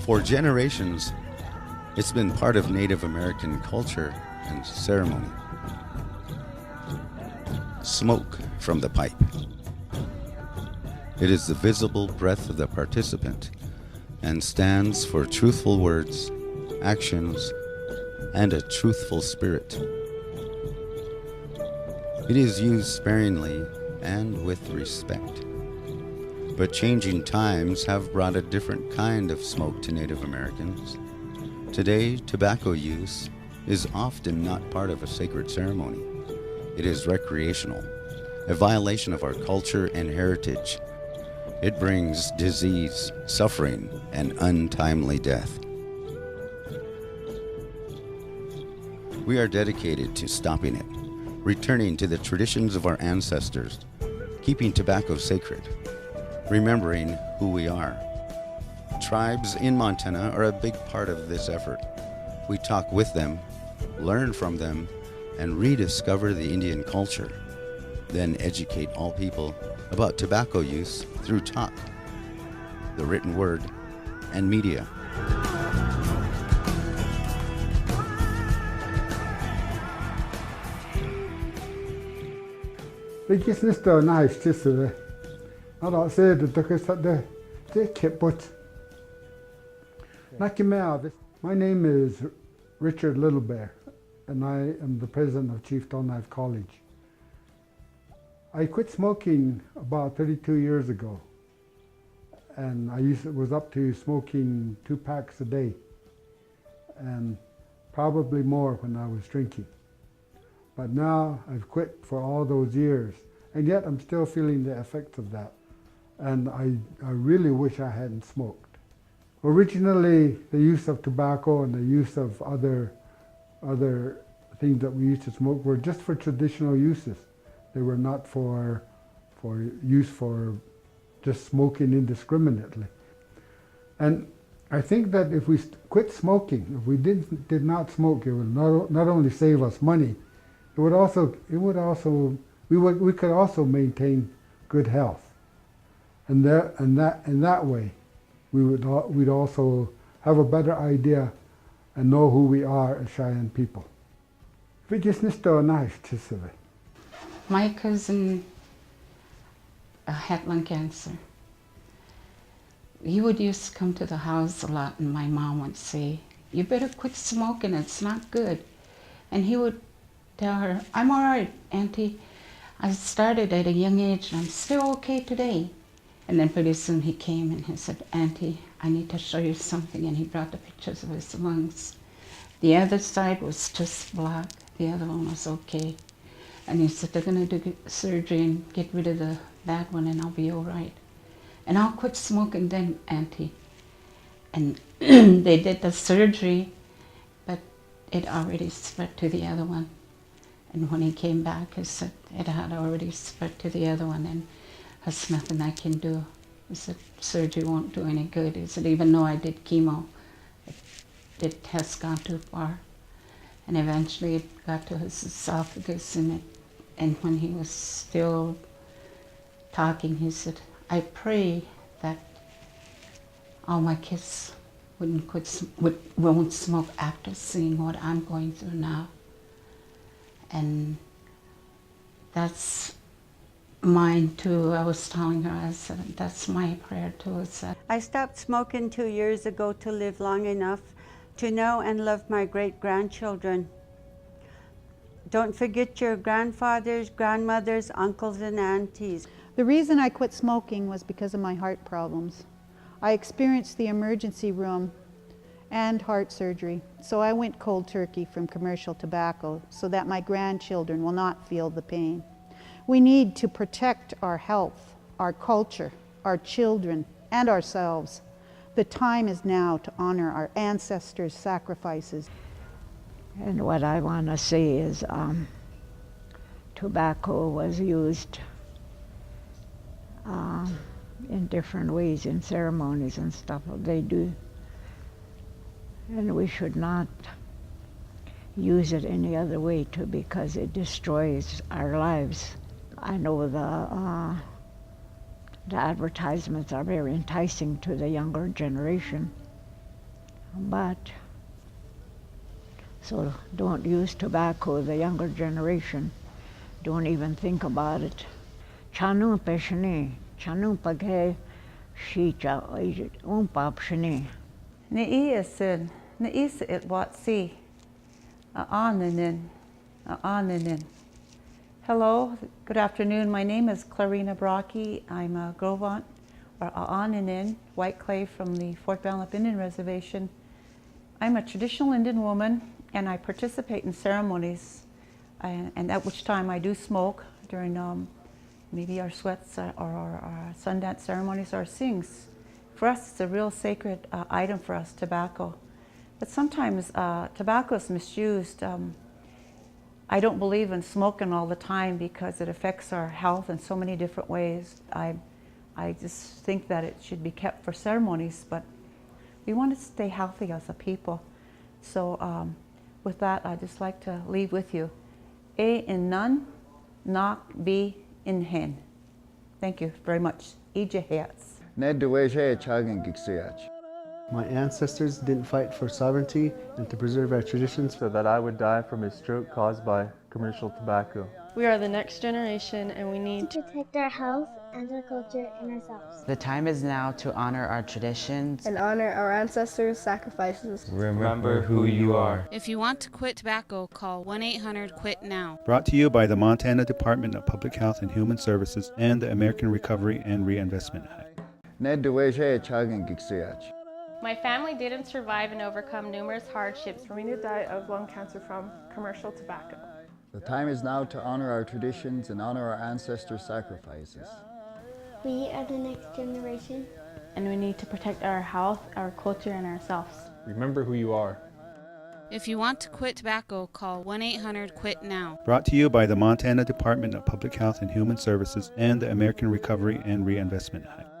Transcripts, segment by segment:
For generations, it's been part of Native American culture and ceremony. Smoke from the pipe. It is the visible breath of the participant and stands for truthful words, actions, and a truthful spirit. It is used sparingly and with respect. But changing times have brought a different kind of smoke to Native Americans. Today, tobacco use is often not part of a sacred ceremony. It is recreational, a violation of our culture and heritage. It brings disease, suffering, and untimely death. We are dedicated to stopping it, returning to the traditions of our ancestors, keeping tobacco sacred, remembering who we are. Tribes in Montana are a big part of this effort. We talk with them, learn from them, and rediscover the Indian culture, then educate all people about tobacco use through talk, the written word, and media. My name is Richard Littlebear, and I am the president of Chief Knife College. I quit smoking about 32 years ago, and I was up to smoking 2 packs a day, and probably more when I was drinking. But now I've quit for all those years, and yet I'm still feeling the effects of that. And I really wish I hadn't smoked. Originally, the use of tobacco and the use of other things that we used to smoke were just for traditional uses. They were not for use for just smoking indiscriminately. And I think that if we quit smoking, if we did not smoke, it would not only save us money, we could also maintain good health, and that way, we'd also have a better idea and know who we are as Cheyenne people. My cousin had lung cancer. He would used to come to the house a lot, and my mom would say, "You better quit smoking, it's not good." And he would tell her, "I'm all right, Auntie. I started at a young age and I'm still okay today." And then pretty soon he came and he said, "Auntie, I need to show you something." And he brought the pictures of his lungs. The other side was just black, the other one was okay. And he said, "They're going to do surgery and get rid of the bad one and I'll be all right. And I'll quit smoking then, Auntie." And they did the surgery, but it already spread to the other one. And when he came back, he said it had already spread to the other one, and there's nothing I can do. He said, "Surgery won't do any good." He said, "Even though I did chemo, it has gone too far." And eventually it got to his esophagus, and when he was still talking, he said, "I pray that all my kids won't smoke after seeing what I'm going through now." And that's mine too. I was telling her, I said, that's my prayer too. I stopped smoking 2 years ago to live long enough to know and love my great-grandchildren. Don't forget your grandfathers, grandmothers, uncles, and aunties. The reason I quit smoking was because of my heart problems. I experienced the emergency room and heart surgery, so I went cold turkey from commercial tobacco so that my grandchildren will not feel the pain. We need to protect our health, our culture, our children, and ourselves. The time is now to honor our ancestors' sacrifices. And what I want to say is tobacco was used in different ways in ceremonies and stuff they do. And we should not use it any other way too, because it destroys our lives. I know the advertisements are very enticing to the younger generation, but so don't use tobacco, the younger generation. Don't even think about it. Chanu peshni, chanu paghe shicha umpapshni. Ne'iasin, ne'isa it watsi, a'aninin, a'aninin. Hello, good afternoon. My name is Clarina Brocky. I'm a Grovant, or a'aninin, white clay from the Fort Belknap Indian Reservation. I'm a traditional Indian woman, and I participate in ceremonies, and at which time I do smoke during maybe our sweats or our Sundance ceremonies or sings. For us, it's a real sacred item for us, tobacco. But sometimes tobacco is misused. I don't believe in smoking all the time because it affects our health in so many different ways. I just think that it should be kept for ceremonies, but we want to stay healthy as a people. So with that, I'd just like to leave with you. A in none, knock, B in hen. Thank you very much. Ijahats. My ancestors didn't fight for sovereignty and to preserve our traditions so that I would die from a stroke caused by commercial tobacco. We are the next generation and we need to protect our health and our culture and ourselves. The time is now to honor our traditions and honor our ancestors' sacrifices. Remember who you are. If you want to quit tobacco, call 1-800-QUIT-NOW. Brought to you by the Montana Department of Public Health and Human Services and the American Recovery and Reinvestment Act. My family didn't survive and overcome numerous hardships. For me to die of lung cancer from commercial tobacco. The time is now to honor our traditions and honor our ancestors' sacrifices. We are the next generation. And we need to protect our health, our culture, and ourselves. Remember who you are. If you want to quit tobacco, call 1-800-QUIT-NOW. Brought to you by the Montana Department of Public Health and Human Services and the American Recovery and Reinvestment Act.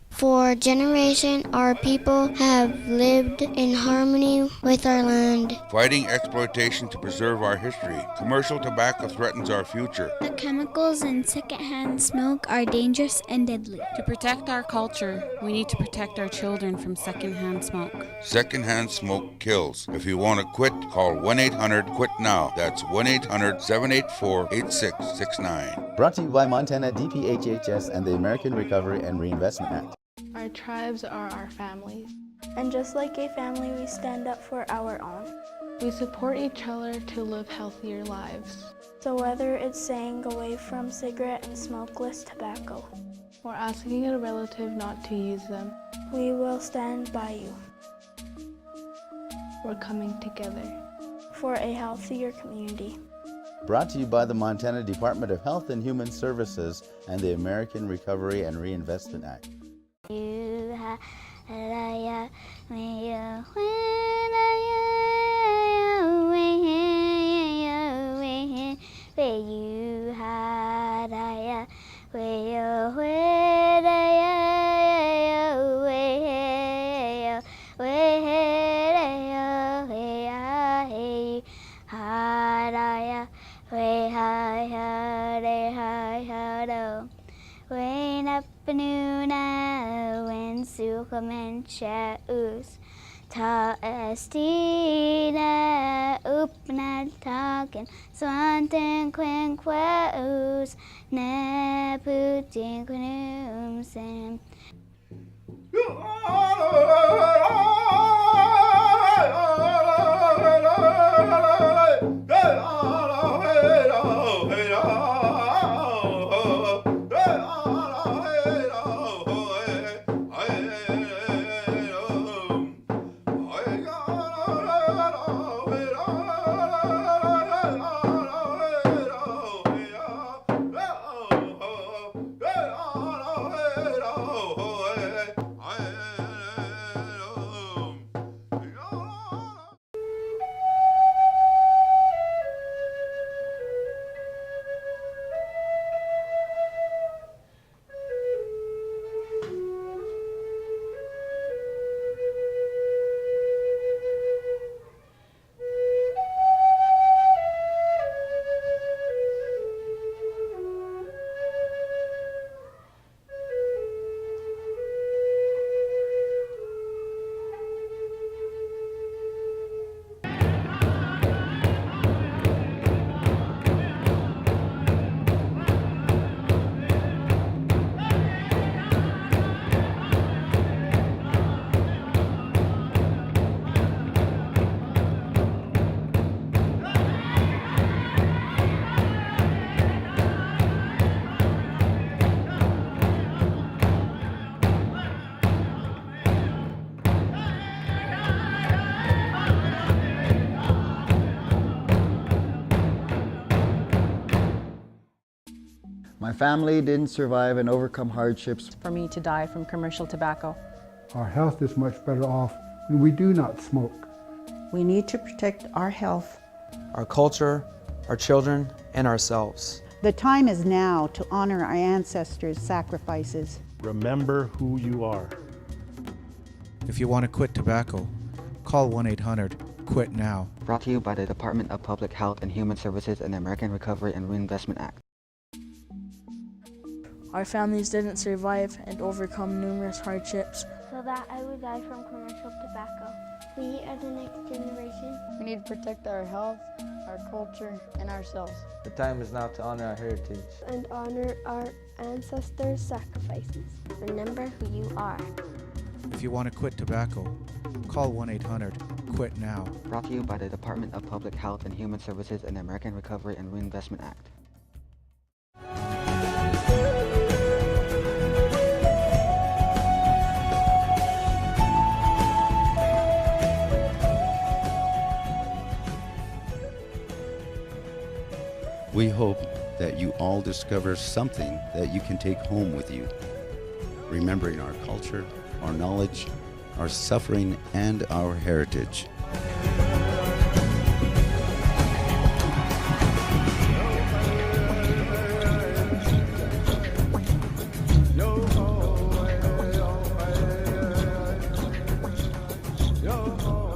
For generations, our people have lived in harmony with our land. Fighting exploitation to preserve our history. Commercial tobacco threatens our future. The chemicals in secondhand smoke are dangerous and deadly. To protect our culture, we need to protect our children from secondhand smoke. Secondhand smoke kills. If you want to quit, call 1-800-QUIT-NOW. That's 1-800-784-8669. Brought to you by Montana DPHHS and the American Recovery and Reinvestment Act. Our tribes are our families. And just like a family, we stand up for our own. We support each other to live healthier lives. So whether it's saying away from cigarette and smokeless tobacco, or asking a relative not to use them, we will stand by you. We're coming together for a healthier community. Brought to you by the Montana Department of Health and Human Services and the American Recovery and Reinvestment Act. Chaus ta estina upna taken swanten quen quaus ne putin quenum sem. Oh My family didn't survive and overcome hardships. For me to die from commercial tobacco. Our health is much better off when we do not smoke. We need to protect our health, our culture, our children, and ourselves. The time is now to honor our ancestors' sacrifices. Remember who you are. If you want to quit tobacco, call 1-800-QUIT-NOW. Brought to you by the Department of Public Health and Human Services and the American Recovery and Reinvestment Act. Our families didn't survive and overcome numerous hardships so that I would die from commercial tobacco. We are the next generation. We need to protect our health, our culture, and ourselves. The time is now to honor our heritage and honor our ancestors' sacrifices. Remember who you are. If you want to quit tobacco, call 1-800-QUIT-NOW. Brought to you by the Department of Public Health and Human Services and the American Recovery and Reinvestment Act. We hope that you all discover something that you can take home with you, remembering our culture, our knowledge, our suffering, and our heritage. Yo ho,